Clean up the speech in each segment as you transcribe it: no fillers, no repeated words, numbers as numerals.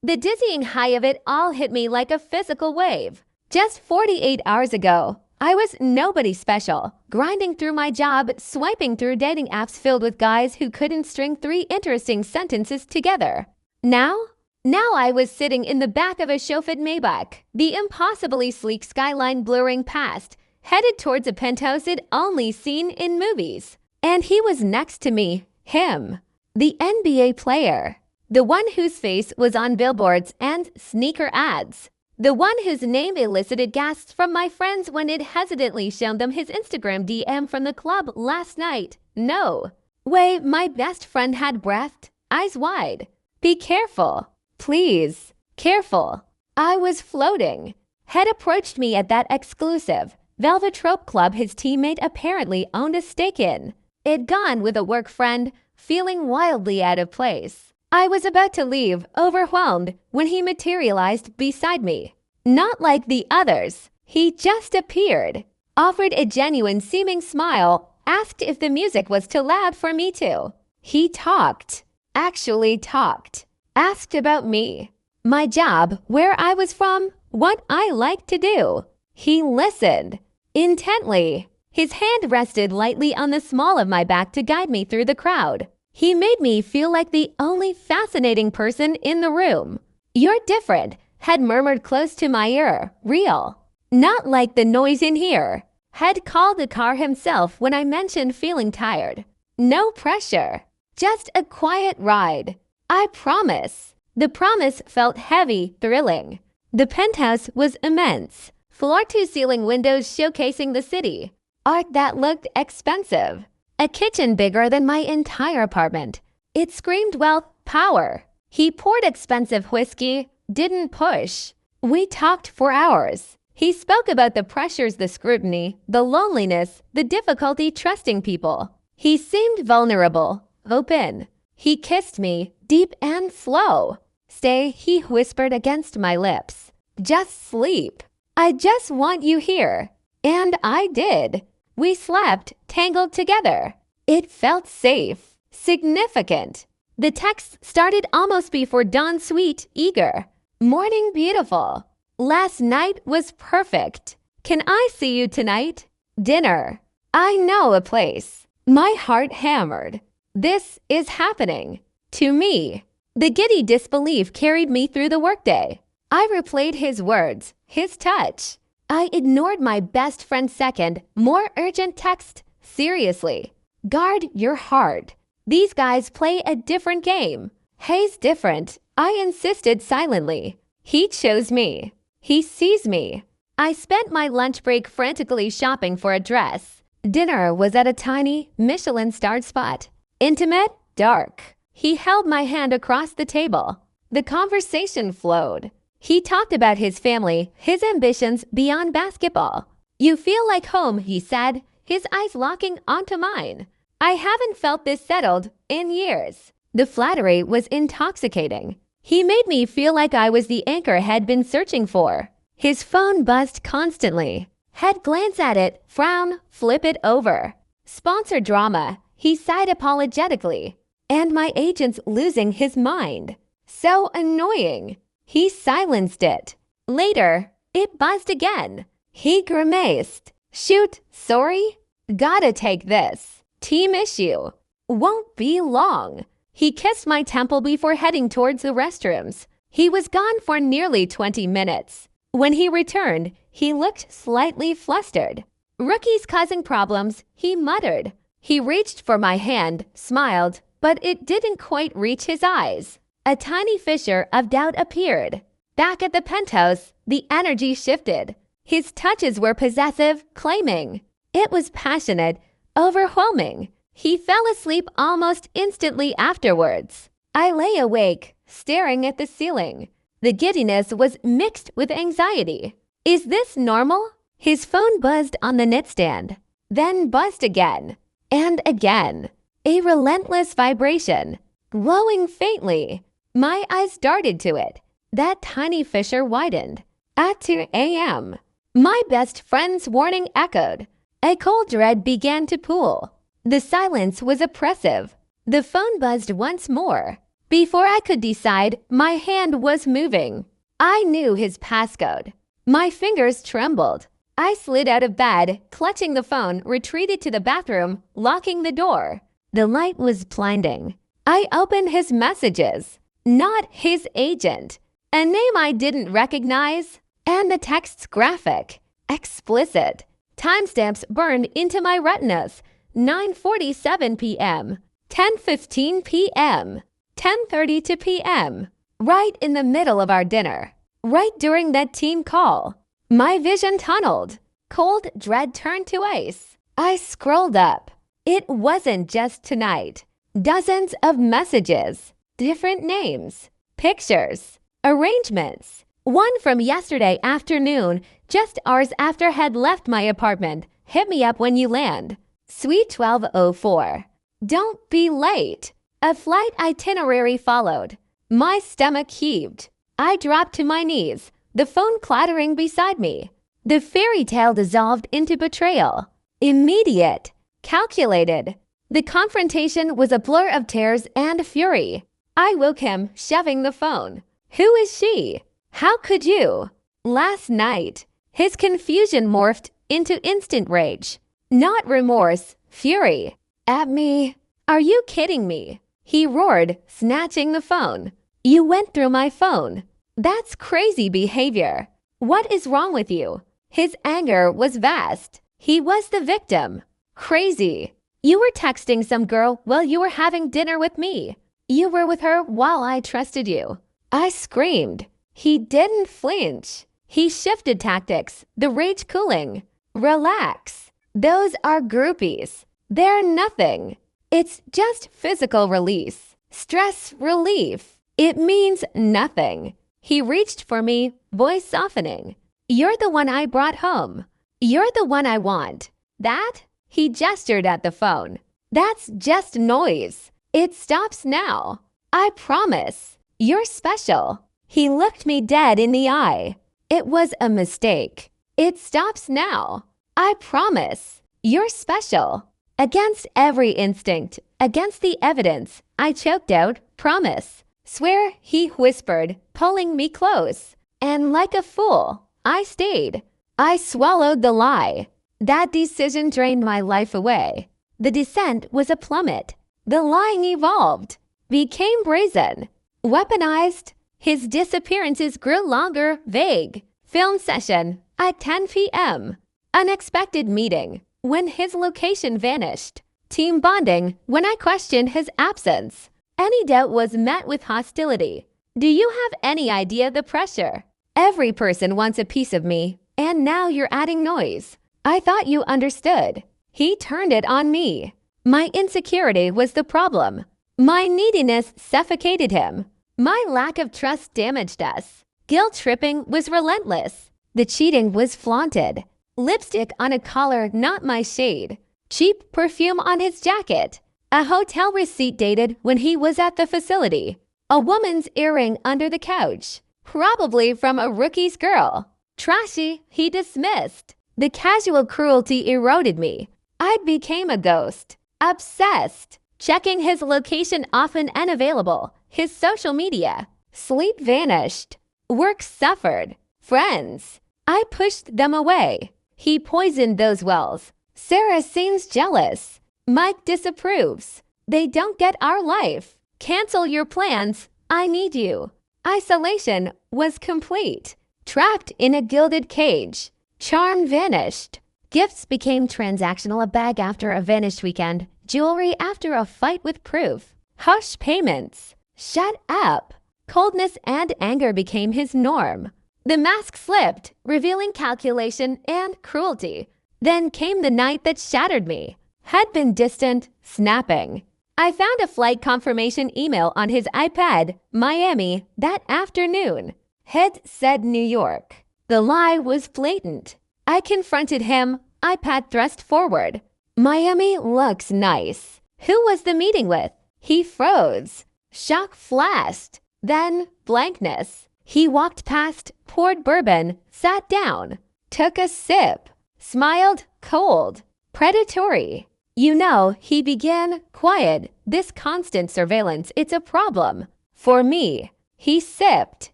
The dizzying high of it all hit me like a physical wave. Just 48 hours ago, I was nobody special, grinding through my job, swiping through dating apps filled with guys who couldn't string 3 interesting sentences together. Now I was sitting in the back of a chauffeured Maybach, the impossibly sleek skyline blurring past, headed towards a penthouse I'd only seen in movies. And he was next to me, him, the NBA player, the one whose face was on billboards and sneaker ads, the one whose name elicited gasps from my friends when it hesitantly shown them his Instagram DM from the club last night. No way my best friend had breathed, eyes wide. Be careful. Please. Careful. I was floating. Had approached me at that exclusive Velvetrope club his teammate apparently owned a stake in. It'd gone with a work friend, feeling wildly out of place. I was about to leave, overwhelmed, when he materialized beside me. Not like the others. He just appeared, offered a genuine seeming smile, asked if the music was too loud for me to. He talked. Actually talked. Asked about me, my job, where I was from, what I liked to do. He listened intently. His hand rested lightly on the small of my back to guide me through the crowd. He made me feel like the only fascinating person in the room. You're different, had murmured close to my ear. Real. Not like the noise in here. Had called the car himself when I mentioned feeling tired. No pressure. Just a quiet ride. I promise. The promise felt heavy, thrilling. The penthouse was immense. Floor-to-ceiling windows showcasing the city. Art that looked expensive. A kitchen bigger than my entire apartment. It screamed wealth, power. He poured expensive whiskey, didn't push. We talked for hours. He spoke about the pressures, the scrutiny, the loneliness, the difficulty trusting people. He seemed vulnerable, open. He kissed me, deep and slow. Stay, he whispered against my lips. Just sleep. I just want you here. And I did. We slept, tangled together. It felt safe, significant. The text started almost before dawn, sweet, eager. Morning beautiful. Last night was perfect. Can I see you tonight? Dinner. I know a place. My heart hammered. This is happening. To me. The giddy disbelief carried me through the workday. I replayed his words, his touch. I ignored my best friend's second, more urgent text. Seriously. Guard your heart. These guys play a different game. He's different. I insisted silently. He chose me. He sees me. I spent my lunch break frantically shopping for a dress. Dinner was at a tiny, Michelin-starred spot. Intimate, dark. He held my hand across the table. The conversation flowed. He talked about his family, his ambitions beyond basketball. You feel like home, he said, his eyes locking onto mine. I haven't felt this settled in years. The flattery was intoxicating. He made me feel like I was the anchor he'd been searching for. His phone buzzed constantly. He'd glance at it, frown, flip it over. Sponsor drama, he sighed apologetically. And my agent's losing his mind. So annoying. He silenced it. Later, it buzzed again. He grimaced. Shoot, sorry? Gotta take this. Team issue. Won't be long. He kissed my temple before heading towards the restrooms. He was gone for nearly 20 minutes. When he returned, he looked slightly flustered. Rookies causing problems, he muttered. He reached for my hand, smiled, but it didn't quite reach his eyes. A tiny fissure of doubt appeared. Back at the penthouse, the energy shifted. His touches were possessive, claiming. It was passionate, overwhelming. He fell asleep almost instantly afterwards. I lay awake, staring at the ceiling. The giddiness was mixed with anxiety. Is this normal? His phone buzzed on the nightstand, then buzzed again, and again. A relentless vibration, glowing faintly. My eyes darted to it. That tiny fissure widened. At 2 a.m., my best friend's warning echoed. A cold dread began to pool. The silence was oppressive. The phone buzzed once more. Before I could decide, my hand was moving. I knew his passcode. My fingers trembled. I slid out of bed, clutching the phone, retreated to the bathroom, locking the door. The light was blinding. I opened his messages. Not his agent. A name I didn't recognize. And the text's graphic. Explicit. Timestamps burned into my retinas. 9:47 p.m. 10:15 p.m. 10:32 p.m. Right in the middle of our dinner. Right during that team call. My vision tunneled. Cold dread turned to ice. I scrolled up. It wasn't just tonight. Dozens of messages. Different names. Pictures. Arrangements. One from yesterday afternoon, just hours after I had left my apartment. Hit me up when you land. Suite 1204. Don't be late. A flight itinerary followed. My stomach heaved. I dropped to my knees, the phone clattering beside me. The fairy tale dissolved into betrayal. Immediate. Calculated. The confrontation was a blur of tears and fury. I woke him, shoving the phone. Who is she? How could you? Last night. His confusion morphed into instant rage. Not remorse, fury. At me. Are you kidding me? He roared, snatching the phone. You went through my phone. That's crazy behavior. What is wrong with you? His anger was vast. He was the victim. Crazy. You were texting some girl while you were having dinner with me. You were with her while I trusted you. I screamed. He didn't flinch. He shifted tactics, the rage cooling. Relax. Those are groupies. They're nothing. It's just physical release. Stress relief. It means nothing. He reached for me, voice softening. You're the one I brought home. You're the one I want. That? He gestured at the phone. That's just noise. It stops now. I promise. You're special. He looked me dead in the eye. It was a mistake. It stops now. I promise. You're special. Against every instinct, against the evidence, I choked out, promise. Swear, he whispered, pulling me close. And like a fool, I stayed. I swallowed the lie. That decision drained my life away. The descent was a plummet. The lying evolved, became brazen, weaponized. His disappearances grew longer, vague. Film session at 10 p.m. Unexpected meeting when his location vanished. Team bonding when I questioned his absence. Any doubt was met with hostility. Do you have any idea the pressure? Every person wants a piece of me, and now you're adding noise. I thought you understood. He turned it on me. My insecurity was the problem. My neediness suffocated him. My lack of trust damaged us. Guilt-tripping was relentless. The cheating was flaunted. Lipstick on a collar not my shade. Cheap perfume on his jacket. A hotel receipt dated when he was at the facility. A woman's earring under the couch. Probably from a rookie's girl. Trashy, he dismissed. The casual cruelty eroded me. I became a ghost. Obsessed. Checking his location often unavailable. His social media. Sleep vanished. Work suffered. Friends. I pushed them away. He poisoned those wells. Sarah seems jealous. Mike disapproves. They don't get our life. Cancel your plans. I need you. Isolation was complete. Trapped in a gilded cage. Charm vanished. Gifts became transactional, a bag after a vanished weekend. Jewelry after a fight with proof. Hush payments. Shut up. Coldness and anger became his norm. The mask slipped, revealing calculation and cruelty. Then came the night that shattered me. Had been distant, snapping. I found a flight confirmation email on his iPad, Miami, that afternoon. Head said New York. The lie was blatant. I confronted him, iPad thrust forward. Miami looks nice. Who was the meeting with? He froze. Shock flashed. Then blankness. He walked past, poured bourbon, sat down, took a sip, smiled, cold, predatory. You know, he began, quiet, this constant surveillance, it's a problem. For me, he sipped.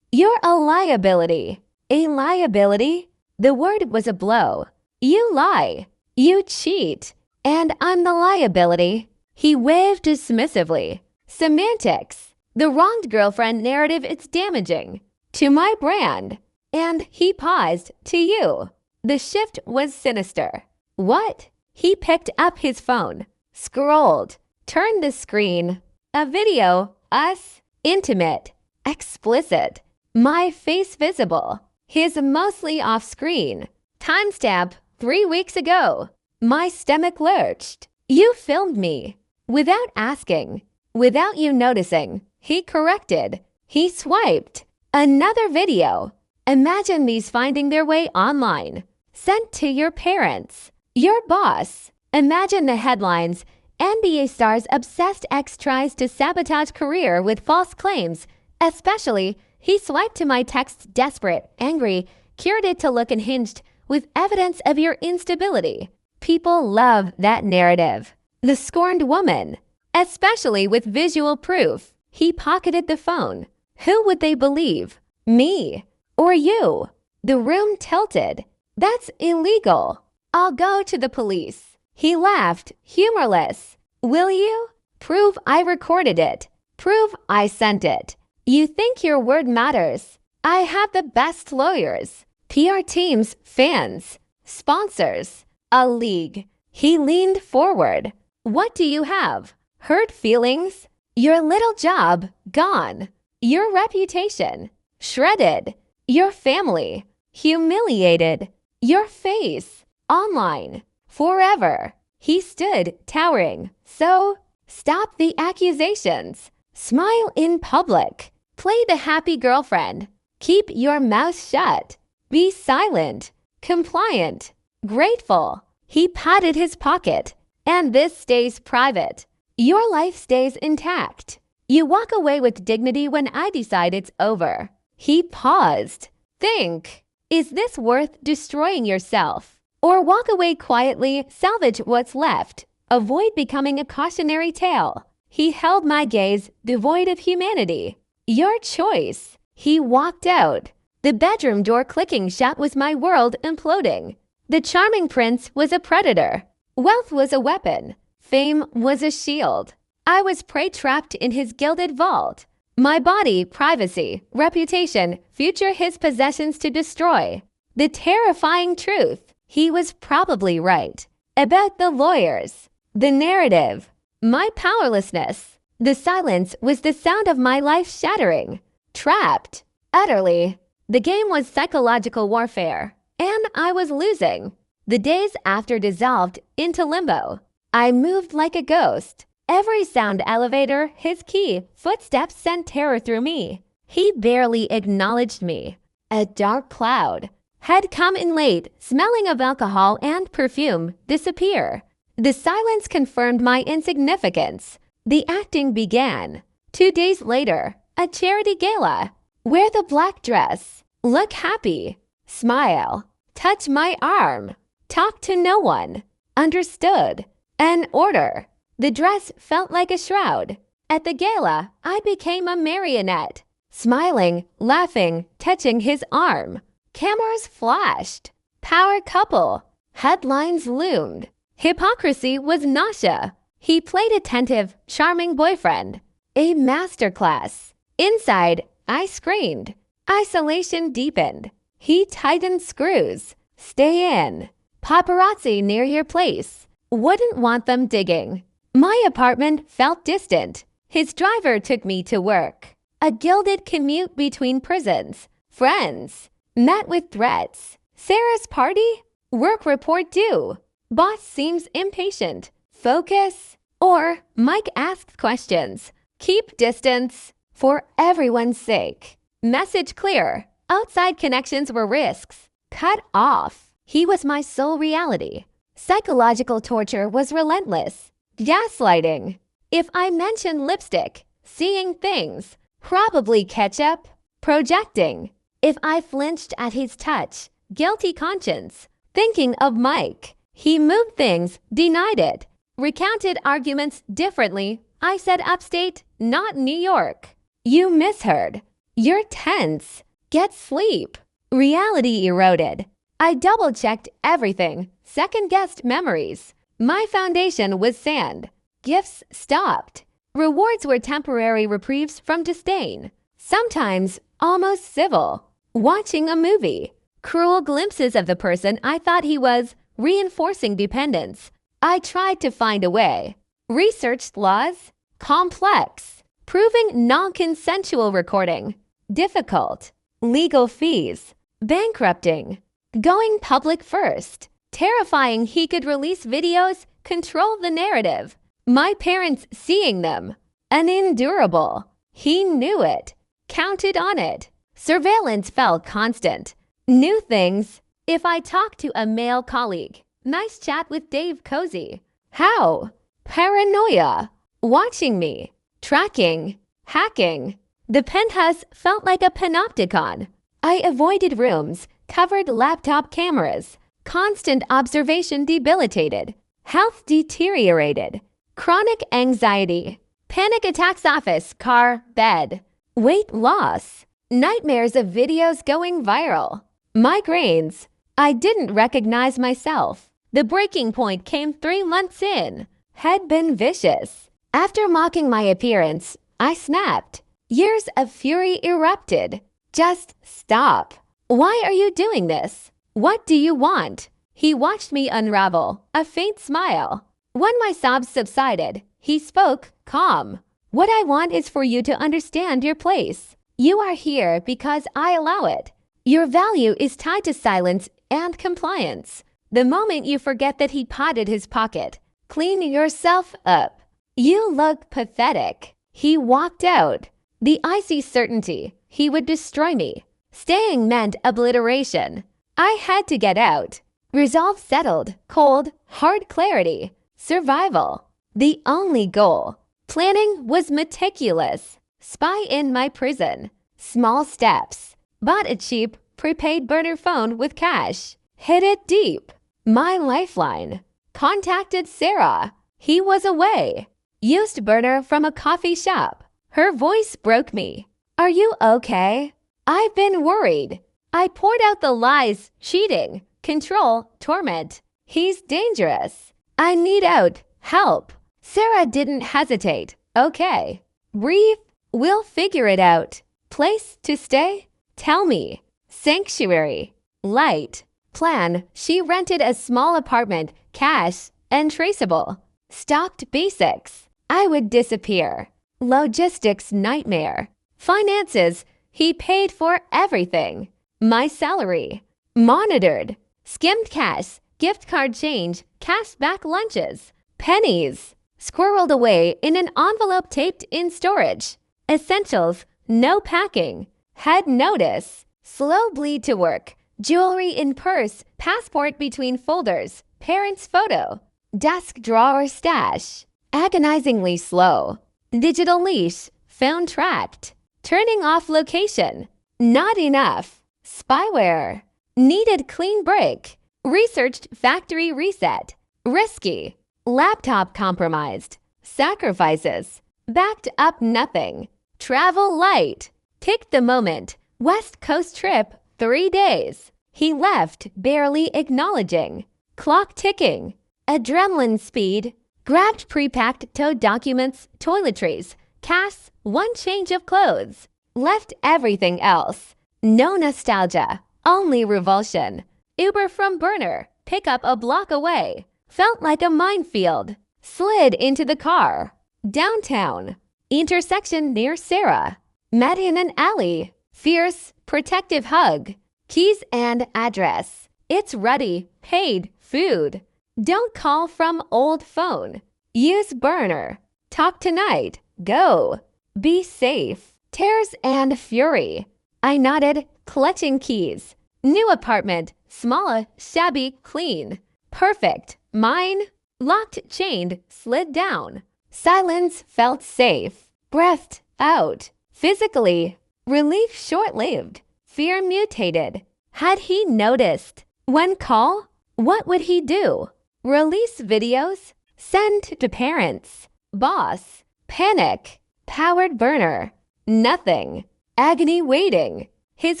You're a liability. A liability? The word was a blow. You lie. You cheat. And I'm the liability. He waved dismissively. Semantics. The wronged girlfriend narrative is damaging. To my brand. And he paused. To you. The shift was sinister. What? He picked up his phone. Scrolled. Turned the screen. A video. Us. Intimate. Explicit. My face visible. His mostly off screen. Timestamp 3 weeks ago. My stomach lurched. You filmed me. Without asking. Without you noticing. He corrected. He swiped. Another video. Imagine these finding their way online. Sent to your parents. Your boss. Imagine the headlines. NBA star's obsessed ex tries to sabotage career with false claims. Especially, he swiped to my text desperate, angry, curated to look unhinged with evidence of your instability. People love that narrative. The scorned woman. Especially with visual proof. He pocketed the phone. Who would they believe? Me? Or you? The room tilted. That's illegal. I'll go to the police. He laughed, humorless. Will you? Prove I recorded it. Prove I sent it. You think your word matters. I have the best lawyers. PR teams, fans, sponsors, a league. He leaned forward. What do you have? Hurt feelings? Your little job, gone. Your reputation, shredded. Your family, humiliated. Your face, online, forever. He stood, towering. So, stop the accusations. Smile in public. Play the happy girlfriend. Keep your mouth shut. Be silent, compliant, grateful. He patted his pocket. And this stays private. Your life stays intact. You walk away with dignity when I decide it's over. He paused. Think. Is this worth destroying yourself? Or walk away quietly, salvage what's left. Avoid becoming a cautionary tale. He held my gaze, devoid of humanity. Your choice. He walked out. The bedroom door clicking shut was my world imploding. The charming prince was a predator. Wealth was a weapon. Fame was a shield. I was prey trapped in his gilded vault. My body, privacy, reputation, future his possessions to destroy. The terrifying truth. He was probably right. About the lawyers. The narrative. My powerlessness. The silence was the sound of my life shattering. Trapped. Utterly. The game was psychological warfare. And I was losing. The days after dissolved into limbo. I moved like a ghost. Every sound elevator, his key, footsteps sent terror through me. He barely acknowledged me. A dark cloud had come in late, smelling of alcohol and perfume, disappear. The silence confirmed my insignificance. The acting began. 2 days later, a charity gala. Wear the black dress. Look happy. Smile. Touch my arm. Talk to no one. Understood. An order. The dress felt like a shroud. At the gala, I became a marionette. Smiling, laughing, touching his arm. Cameras flashed. Power couple. Headlines loomed. Hypocrisy was nausea. He played attentive, charming boyfriend. A masterclass. Inside, I screamed. Isolation deepened. He tightened screws. Stay in. Paparazzi near your place. Wouldn't want them digging. My apartment felt distant. His driver took me to work. A gilded commute between prisons. Friends. Met with threats. Sarah's party? Work report due. Boss seems impatient. Focus. Or Mike asked questions. Keep distance. For everyone's sake. Message clear. Outside connections were risks. Cut off. He was my sole reality. Psychological torture was relentless. Gaslighting. If I mentioned lipstick, seeing things, probably ketchup, projecting. If I flinched at his touch, guilty conscience, thinking of Mike. He moved things, denied it, recounted arguments differently. I said upstate, not New York. You misheard. You're tense. Get sleep. Reality eroded. I double-checked everything, second-guessed memories. My foundation was sand. Gifts stopped. Rewards were temporary reprieves from disdain. Sometimes almost civil. Watching a movie. Cruel glimpses of the person I thought he was, reinforcing dependence. I tried to find a way. Researched laws. Complex. Proving non-consensual recording. Difficult. Legal fees. Bankrupting. Going public first. Terrifying he could release videos, control the narrative. My parents seeing them. Unendurable. He knew it. Counted on it. Surveillance felt constant. New things. If I talked to a male colleague. Nice chat with Dave Cozy. How? Paranoia. Watching me. Tracking. Hacking. The penthouse felt like a panopticon. I avoided rooms, covered laptop cameras. Constant observation debilitated. Health deteriorated. Chronic anxiety. Panic attacks office, car, bed. Weight loss. Nightmares of videos going viral. Migraines. I didn't recognize myself. The breaking point came 3 months in. Had been vicious. After mocking my appearance, I snapped. Years of fury erupted. Just stop. Why are you doing this? What do you want? He watched me unravel, a faint smile. When my sobs subsided, he spoke calm. What I want is for you to understand your place. You are here because I allow it. Your value is tied to silence and compliance. The moment you forget that he potted his pocket, clean yourself up. You look pathetic. He walked out. The icy certainty he would destroy me. Staying meant obliteration. I had to get out. Resolve settled, cold, hard clarity. Survival. The only goal. Planning was meticulous. Spy in my prison. Small steps. Bought a cheap, prepaid burner phone with cash. Hid it deep. My lifeline. Contacted Sarah. He was away. Used burner from a coffee shop. Her voice broke me. Are you okay? I've been worried. I poured out the lies, cheating, control, torment. He's dangerous. I need out. Help. Sarah didn't hesitate. Okay. Breathe. We'll figure it out. Place to stay? Tell me. Sanctuary. Light. Plan. She rented a small apartment, cash, and traceable. Stocked basics. I would disappear. Logistics nightmare. Finances. He paid for everything. My salary. Monitored. Skimmed cash. Gift card change. Cashback lunches. Pennies. Squirreled away in an envelope taped in storage. Essentials. No packing. Head notice. Slow bleed to work. Jewelry in purse. Passport between folders. Parents' photo. Desk drawer stash. Agonizingly slow. Digital leash. Phone tracked. Turning off location. Not enough. Spyware. Needed clean break. Researched factory reset. Risky. Laptop compromised. Sacrifices. Backed up nothing. Travel light. Picked the moment. West Coast trip 3 days. He left barely acknowledging. Clock ticking. Adrenaline speed. Grabbed pre-packed towed documents, toiletries, casts, 1 change of clothes. Left everything else. No nostalgia, only revulsion. Uber from burner, pick up a block away. Felt like a minefield. Slid into the car. Downtown. Intersection near Sarah. Met in an alley. Fierce, protective hug. Keys and address. It's ready. Paid. Food. Don't call from old phone. Use burner. Talk tonight. Go. Be safe. Tears and fury. I nodded, clutching keys. New apartment. Small, shabby, clean. Perfect. Mine. Locked, chained, slid down. Silence felt safe. Breathed out. Physically. Relief short-lived. Fear mutated. Had he noticed? When call? What would he do? Release videos? Send to parents. Boss. Panic. Powered burner. Nothing. Agony waiting. His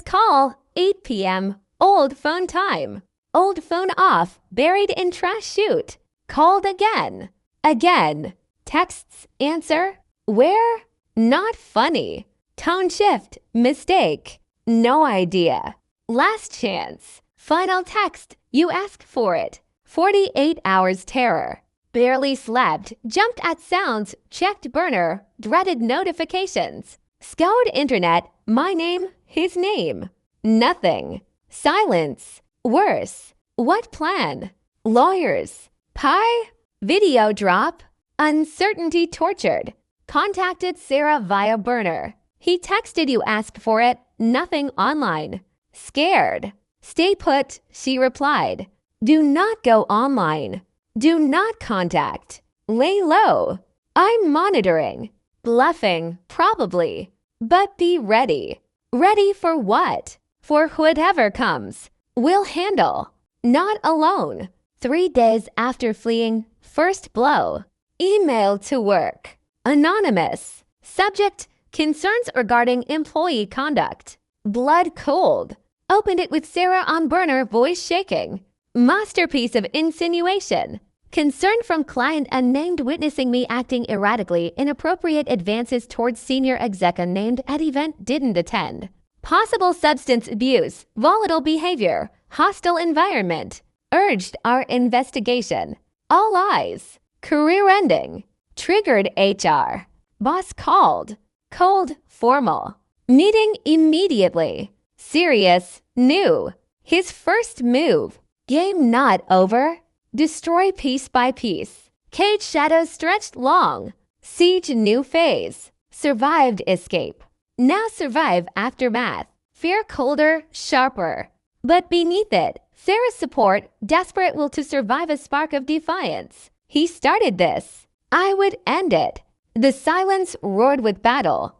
call, 8 p.m. Old phone time. Old phone off, buried in trash chute. Called again. Again. Texts answer. Where? Not funny. Tone shift. Mistake. No idea. Last chance. Final text. You ask for it. 48 hours terror. Barely slept. Jumped at sounds. Checked burner. Dreaded notifications. Scoured internet. My name. His name. Nothing. Silence. Worse. What plan? Lawyers. Pie? Video drop. Uncertainty tortured. Contacted Sarah via burner. He texted you ask for it. Nothing online. Scared. Stay put, she replied. Do not go online. Do not contact. Lay low. I'm monitoring. Bluffing, probably. But be ready. Ready for what? For whatever comes. We'll handle. Not alone. 3 days after fleeing, first blow. Email to work. Anonymous. Subject, concerns regarding employee conduct. Blood cold. Opened it with Sarah on burner, voice shaking. Masterpiece of insinuation. Concern from client unnamed witnessing me acting erratically, inappropriate advances towards senior exec unnamed at event didn't attend. Possible substance abuse, volatile behavior, hostile environment. Urged our investigation. All eyes. Career ending. Triggered HR. Boss called. Cold, formal. Meeting immediately. Serious, new. His first move. Game not over. Destroy piece by piece. Cage shadows stretched long. Siege new phase. Survived escape. Now survive aftermath. Fear colder, sharper. But beneath it, Sarah's support, desperate will to survive a spark of defiance. He started this. I would end it. The silence roared with battle.